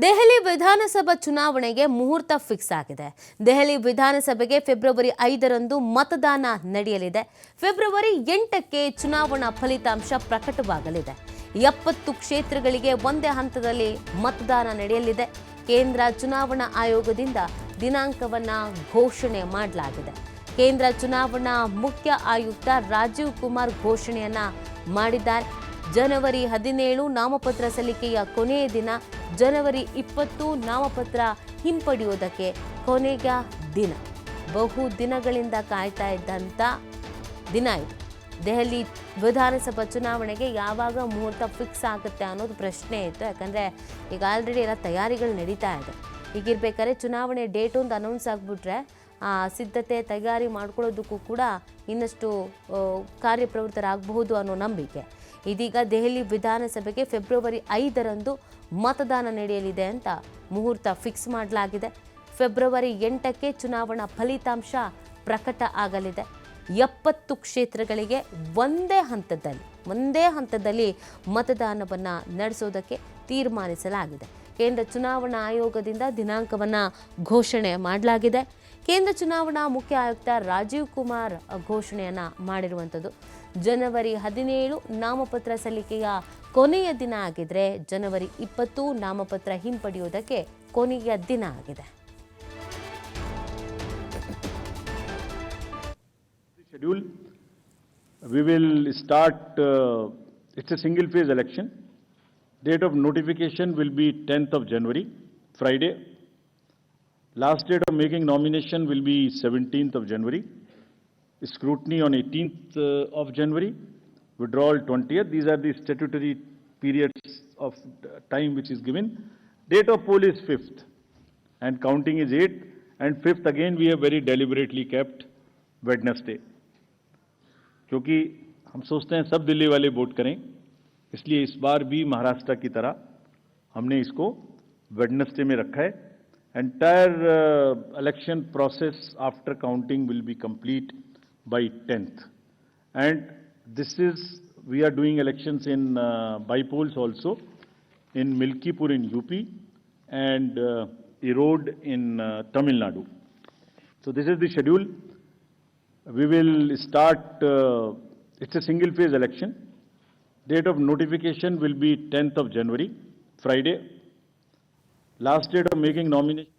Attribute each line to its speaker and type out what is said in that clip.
Speaker 1: ದೆಹಲಿ ವಿಧಾನಸಭಾ ಚುನಾವಣೆಗೆ ಮುಹೂರ್ತ ಫಿಕ್ಸ್ ಆಗಿದೆ. ದೆಹಲಿ ವಿಧಾನಸಭೆಗೆ ಫೆಬ್ರವರಿ 5ರಂದು ಮತದಾನ ನಡೆಯಲಿದೆ. ಫೆಬ್ರವರಿ 8ಕ್ಕೆ ಚುನಾವಣಾ ಫಲಿತಾಂಶ ಪ್ರಕಟವಾಗಲಿದೆ. 70 ಕ್ಷೇತ್ರಗಳಿಗೆ ಒಂದೇ ಹಂತದಲ್ಲಿ ಮತದಾನ ನಡೆಯಲಿದೆ. ಕೇಂದ್ರ ಚುನಾವಣಾ ಆಯೋಗದಿಂದ ದಿನಾಂಕವನ್ನ ಘೋಷಣೆ ಮಾಡಲಾಗಿದೆ. ಕೇಂದ್ರ ಚುನಾವಣಾ ಮುಖ್ಯ ಆಯುಕ್ತ ರಾಜೀವ್ ಕುಮಾರ್ ಘೋಷಣೆಯನ್ನ ಮಾಡಿದ್ದಾರೆ. ಜನವರಿ 17 ನಾಮಪತ್ರ ಸಲ್ಲಿಕೆಯ ಕೊನೆಯ ದಿನ. ಜನವರಿ 20 ನಾಮಪತ್ರ ಹಿಂಪಡೆಯುವುದಕ್ಕೆ ಕೊನೆಯ ದಿನ. ಬಹು ದಿನಗಳಿಂದ ಕಾಯ್ತಾ ಇದ್ದಂಥ ದಿನ ಇದು. ದೆಹಲಿ ವಿಧಾನಸಭಾ ಚುನಾವಣೆಗೆ ಯಾವಾಗ ಮುಹೂರ್ತ ಫಿಕ್ಸ್ ಆಗುತ್ತೆ ಅನ್ನೋದು ಪ್ರಶ್ನೆ ಇತ್ತು. ಯಾಕಂದರೆ ಈಗ ಆಲ್ರೆಡಿ ಎಲ್ಲ ತಯಾರಿಗಳು ನಡೀತಾ ಇದೆ. ಹೀಗಿರ್ಬೇಕಾದ್ರೆ ಚುನಾವಣೆ ಡೇಟ್ ಒಂದು ಅನೌನ್ಸ್ ಆಗಿಬಿಟ್ರೆ ಸಿದ್ಧತೆ ತಯಾರಿ ಮಾಡ್ಕೊಳ್ಳೋದಕ್ಕೂ ಕೂಡ ಇನ್ನಷ್ಟು ಕಾರ್ಯಪ್ರವೃತ್ತರಾಗಬಹುದು ಅನ್ನೋ ನಂಬಿಕೆ. ಇದೀಗ ದೆಹಲಿ ವಿಧಾನಸಭೆಗೆ ಫೆಬ್ರವರಿ 5ರಂದು ಮತದಾನ ನಡೆಯಲಿದೆ ಅಂತ ಮುಹೂರ್ತ ಫಿಕ್ಸ್ ಮಾಡಲಾಗಿದೆ. ಫೆಬ್ರವರಿ 8ಕ್ಕೆ ಚುನಾವಣಾ ಫಲಿತಾಂಶ ಪ್ರಕಟ ಆಗಲಿದೆ. 70 ಕ್ಷೇತ್ರಗಳಿಗೆ ಒಂದೇ ಹಂತದಲ್ಲಿ ಮತದಾನವನ್ನು ನಡೆಸೋದಕ್ಕೆ ತೀರ್ಮಾನಿಸಲಾಗಿದೆ. ಕೇಂದ್ರ ಚುನಾವಣಾ ಆಯೋಗದಿಂದ ದಿನಾಂಕವನ್ನು ಘೋಷಣೆ ಮಾಡಲಾಗಿದೆ. ಕೇಂದ್ರ ಚುನಾವಣಾ ಮುಖ್ಯ ಆಯುಕ್ತ ರಾಜೀವ್ ಕುಮಾರ್ ಘೋಷಣೆಯನ್ನು ಮಾಡಿರುವಂಥದ್ದು. ಜನವರಿ 17 ನಾಮಪತ್ರ ಸಲ್ಲಿಕೆಯ ಕೊನೆಯ ದಿನ ಆಗಿದ್ರೆ, ಜನವರಿ 20 ನಾಮಪತ್ರ ಹಿಂಪಡೆಯುವುದಕ್ಕೆ ಕೊನೆಯ ದಿನ ಆಗಿದೆ.
Speaker 2: Schedule. We will start, it's a single phase election. Date of notification will be 10th of January, Friday. Last date of making nomination will be 17th of January. Scrutiny on 18th of January. Withdrawal 20th. These are the statutory periods of time which is given. Date of poll is 5th and counting is 8th, and 5th again we have very deliberately kept Wednesday. क्योंकि हम सोचते हैं सब दिल्ली वाले vote करें, इसलिए इस बार भी महाराष्ट्र की तरह हमने इसको वेडनेसडे में रखा है. Entire election process after counting will be complete by 10th, and this is, we are doing elections in by-polls also in Milkipur in UP and Erode in Tamil Nadu. So this is the schedule. We will start, it's a single phase election. Date of notification will be 10th of January, Friday. Last date of making nomination